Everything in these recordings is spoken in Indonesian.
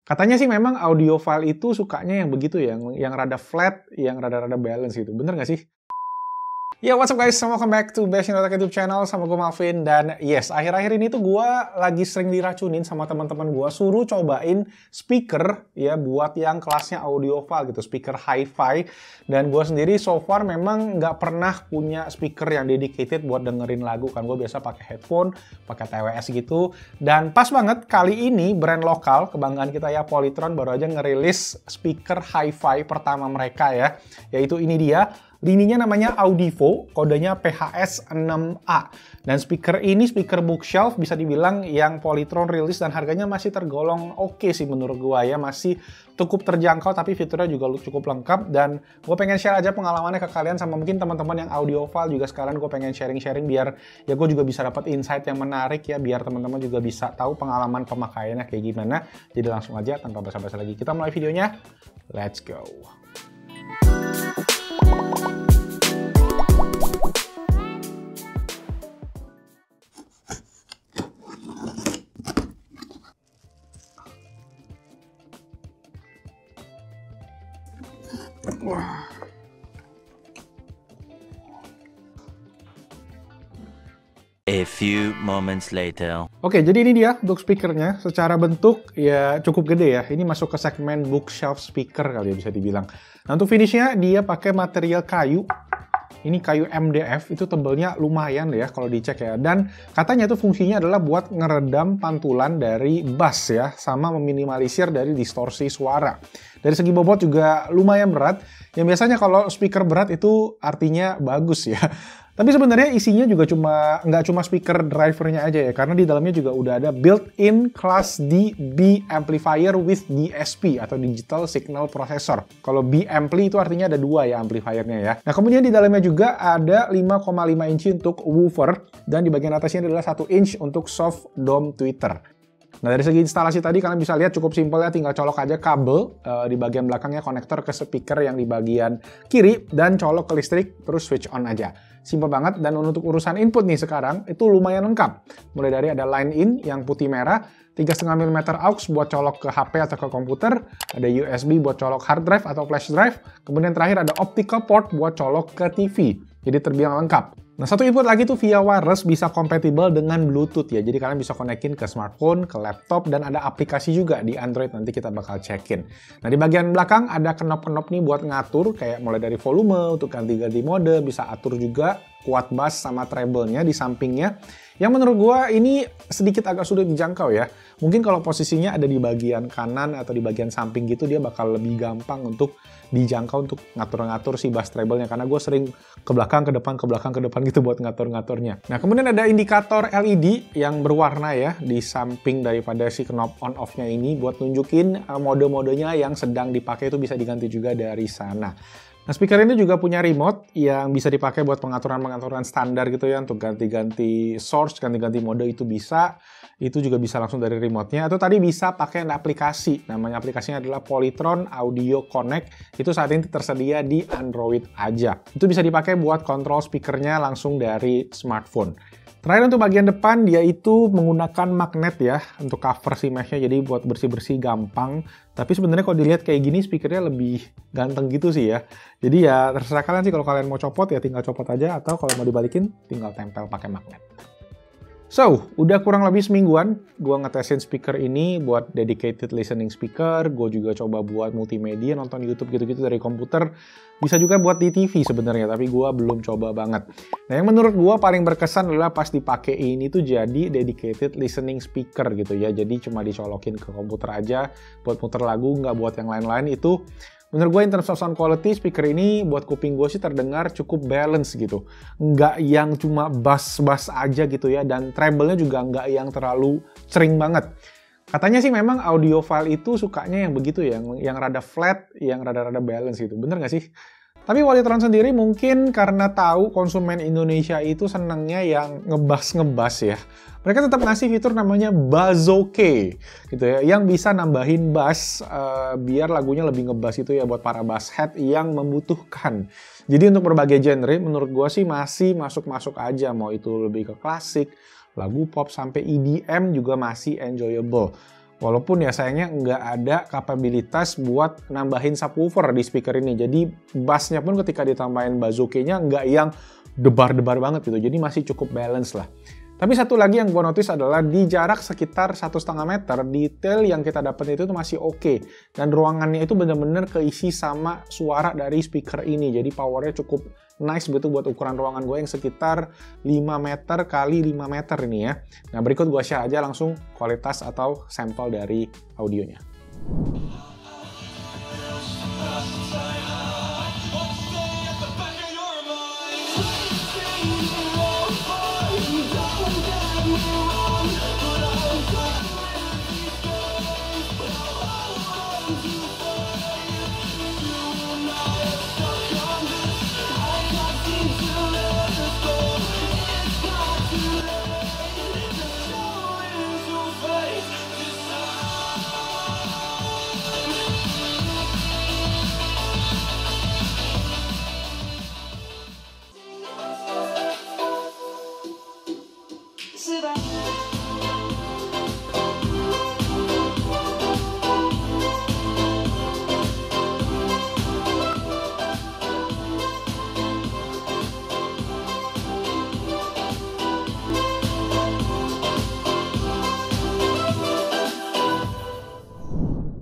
Katanya sih memang audiophile itu sukanya yang begitu ya, yang rada flat, yang rada-rada balance gitu. Bener nggak sih? Ya, what's up guys? Welcome back to Bash in Otak YouTube channel sama gue Malvin. Dan yes, akhir-akhir ini tuh gue lagi sering diracunin sama teman-teman gue suruh cobain speaker ya buat yang kelasnya audiophile gitu, speaker hi-fi. Dan gue sendiri so far memang nggak pernah punya speaker yang dedicated buat dengerin lagu kan. Gue biasa pakai headphone, pakai TWS gitu. Dan pas banget kali ini brand lokal kebanggaan kita ya, Polytron baru aja ngerilis speaker hi-fi pertama mereka ya, yaitu ini dia. Lininya namanya Audivo, kodenya PHS6A. Dan speaker ini speaker bookshelf bisa dibilang yang Polytron rilis dan harganya masih tergolong oke sih menurut gua ya. Masih cukup terjangkau tapi fiturnya juga cukup lengkap. Dan gue pengen share aja pengalamannya ke kalian sama mungkin teman-teman yang audiophile juga sekalian gue pengen sharing-sharing biar ya gue juga bisa dapat insight yang menarik ya. Biar teman-teman juga bisa tahu pengalaman pemakaiannya kayak gimana. Jadi langsung aja tanpa basa-basi lagi kita mulai videonya. Let's go! A few moments later. Oke, jadi ini dia untuk speakernya. Secara bentuk ya cukup gede ya. Ini masuk ke segmen bookshelf speaker kali ya bisa dibilang. Nah, untuk finishnya dia pakai material kayu. Ini kayu MDF, itu tebelnya lumayan ya kalau dicek ya. Dan katanya itu fungsinya adalah buat ngeredam pantulan dari bass ya, sama meminimalisir dari distorsi suara. Dari segi bobot juga lumayan berat. Yang biasanya kalau speaker berat itu artinya bagus ya. Tapi sebenarnya isinya juga nggak cuma speaker drivernya aja ya, karena di dalamnya juga udah ada built-in Class D B amplifier with DSP atau Digital Signal Processor. Kalau B ampli itu artinya ada dua ya amplifiernya ya. Nah kemudian di dalamnya juga ada 5,5 inci untuk woofer dan di bagian atasnya adalah 1 inch untuk soft dome tweeter. Nah dari segi instalasi tadi kalian bisa lihat cukup simpel ya, tinggal colok aja kabel di bagian belakangnya, konektor ke speaker yang di bagian kiri dan colok ke listrik terus switch on aja. Simpel banget. Dan untuk urusan input nih sekarang itu lumayan lengkap. Mulai dari ada line in yang putih merah, 3,5 mm aux buat colok ke HP atau ke komputer, ada USB buat colok hard drive atau flash drive, kemudian terakhir ada optical port buat colok ke TV. Jadi terbilang lengkap. Nah, satu input lagi tuh via wireless bisa kompatibel dengan Bluetooth ya. Jadi kalian bisa konekin ke smartphone, ke laptop, dan ada aplikasi juga di Android, nanti kita bakal cekin. Nah, di bagian belakang ada knop-knop nih buat ngatur, kayak mulai dari volume, untuk ganti-ganti mode, bisa atur juga kuat bass sama treble-nya di sampingnya. Yang menurut gua ini sedikit agak sulit dijangkau ya. Mungkin kalau posisinya ada di bagian kanan atau di bagian samping gitu, dia bakal lebih gampang untuk dijangkau untuk ngatur-ngatur si bass treble-nya. Karena gue sering ke belakang, ke depan, ke belakang, ke depan gitu buat ngatur-ngaturnya. Nah, kemudian ada indikator LED yang berwarna ya di samping daripada si knob on-off-nya ini buat nunjukin mode-modenya yang sedang dipakai, itu bisa diganti juga dari sana. Nah, speaker ini juga punya remote yang bisa dipakai buat pengaturan-pengaturan standar gitu ya, untuk ganti-ganti source, ganti-ganti mode itu bisa. Itu juga bisa langsung dari remote-nya. Atau tadi bisa pakai aplikasi. Namanya aplikasinya adalah Polytron Audio Connect. Itu saat ini tersedia di Android aja. Itu bisa dipakai buat kontrol speakernya langsung dari smartphone. Terakhir untuk bagian depan, dia itu menggunakan magnet ya untuk cover si mesh-nya, jadi buat bersih-bersih gampang. Tapi sebenarnya kalau dilihat kayak gini, speakernya lebih ganteng gitu sih ya. Jadi ya terserah kalian sih, kalau kalian mau copot ya tinggal copot aja, atau kalau mau dibalikin tinggal tempel pakai magnet. So, udah kurang lebih semingguan gue ngetesin speaker ini buat dedicated listening speaker. Gue juga coba buat multimedia, nonton YouTube gitu-gitu dari komputer. Bisa juga buat di TV sebenarnya, tapi gue belum coba banget. Nah, yang menurut gue paling berkesan adalah pas dipakai ini tuh jadi dedicated listening speaker gitu ya. Jadi cuma dicolokin ke komputer aja buat muter lagu, nggak buat yang lain-lain. Itu menurut gue in terms of sound quality, speaker ini buat kuping gue sih terdengar cukup balance gitu. Nggak yang cuma bass-bass aja gitu ya, dan treble-nya juga nggak yang terlalu sering banget. Katanya sih memang audiophile itu sukanya yang begitu ya, yang rada flat, yang rada-rada balance gitu. Bener nggak sih? Tapi Polytron sendiri mungkin karena tahu konsumen Indonesia itu senangnya yang ngebas-ngebas ya. Mereka tetap ngasih fitur namanya Bazzoke gitu ya, yang bisa nambahin bass biar lagunya lebih ngebas itu ya buat para bass head yang membutuhkan. Jadi untuk berbagai genre menurut gua sih masih masuk-masuk aja, mau itu lebih ke klasik, lagu pop sampai EDM juga masih enjoyable. Walaupun ya sayangnya nggak ada kapabilitas buat nambahin subwoofer di speaker ini. Jadi bassnya pun ketika ditambahin bazooka-nya nggak yang debar-debar banget gitu. Jadi masih cukup balance lah. Tapi satu lagi yang gue notice adalah di jarak sekitar 1,5 meter, detail yang kita dapat itu masih oke. Dan ruangannya itu bener-bener keisi sama suara dari speaker ini. Jadi powernya cukup nice gitu buat ukuran ruangan gue yang sekitar 5 meter kali 5 meter ini ya. Nah berikut gue share aja langsung kualitas atau sampel dari audionya.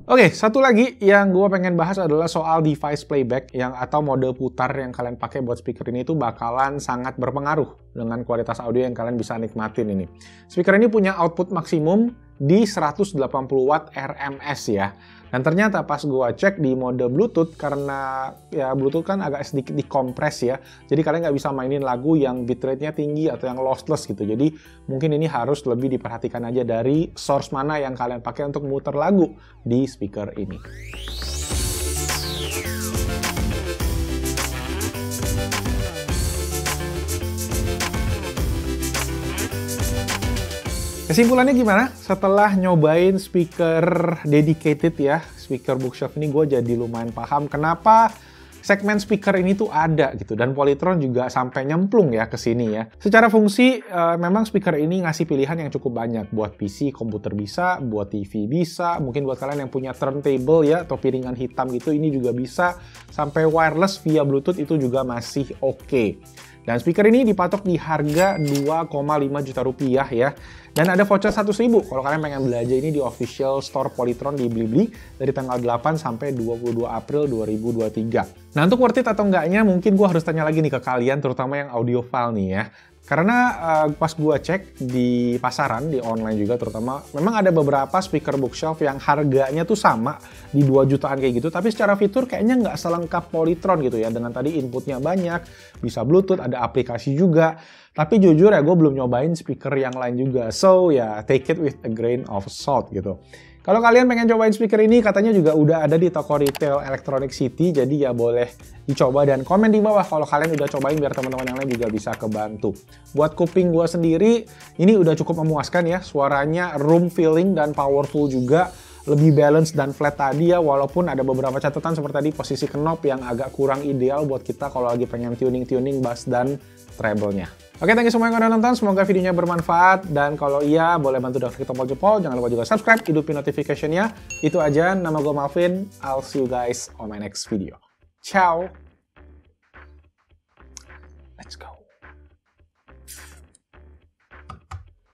Oke, satu lagi yang gue pengen bahas adalah soal device playback atau mode putar yang kalian pakai buat speaker ini itu bakalan sangat berpengaruh dengan kualitas audio yang kalian bisa nikmatin ini. Speaker ini punya output maksimum di 180 watt RMS ya. Dan ternyata pas gue cek di mode Bluetooth, karena ya Bluetooth kan agak sedikit dikompres ya, jadi kalian nggak bisa mainin lagu yang bitrate-nya tinggi atau yang lossless gitu. Jadi mungkin ini harus lebih diperhatikan aja dari source mana yang kalian pakai untuk muter lagu di speaker ini. Kesimpulannya gimana? Setelah nyobain speaker dedicated ya, speaker bookshelf ini gue jadi lumayan paham kenapa segmen speaker ini tuh ada gitu. Dan Polytron juga sampai nyemplung ya ke sini ya. Secara fungsi, memang speaker ini ngasih pilihan yang cukup banyak. Buat PC, komputer bisa, buat TV bisa, mungkin buat kalian yang punya turntable ya, atau piringan hitam gitu, ini juga bisa. Sampai wireless via Bluetooth itu juga masih oke. Dan speaker ini dipatok di harga 2,5 juta rupiah ya. Dan ada voucher 100.000 kalau kalian pengen belanja ini di official store Polytron di Blibli dari tanggal 8 sampai 22 April 2023. Nah untuk worth it atau enggaknya mungkin gue harus tanya lagi nih ke kalian, terutama yang audiophile nih ya. Karena pas gue cek di pasaran, di online juga terutama, memang ada beberapa speaker bookshelf yang harganya tuh sama di 2 jutaan kayak gitu, tapi secara fitur kayaknya nggak selengkap Polytron gitu ya, dengan tadi inputnya banyak, bisa Bluetooth, ada aplikasi juga. Tapi jujur ya, gue belum nyobain speaker yang lain juga, so ya take it with a grain of salt gitu. Kalau kalian pengen cobain speaker ini, katanya juga udah ada di toko retail Electronic City, jadi ya boleh dicoba dan komen di bawah kalau kalian udah cobain biar teman-teman yang lain juga bisa kebantu. Buat kuping gue sendiri, ini udah cukup memuaskan ya, suaranya room filling dan powerful juga, lebih balance dan flat tadi ya, walaupun ada beberapa catatan seperti tadi posisi knob yang agak kurang ideal buat kita kalau lagi pengen tuning-tuning bass dan treble-nya. Oke, thank you semua yang udah nonton, semoga videonya bermanfaat, dan kalau iya boleh bantu klik tombol jempol, jangan lupa juga subscribe, hidupin notification-nya. Itu aja, nama gue Malvin, I'll see you guys on my next video. Ciao! Let's go!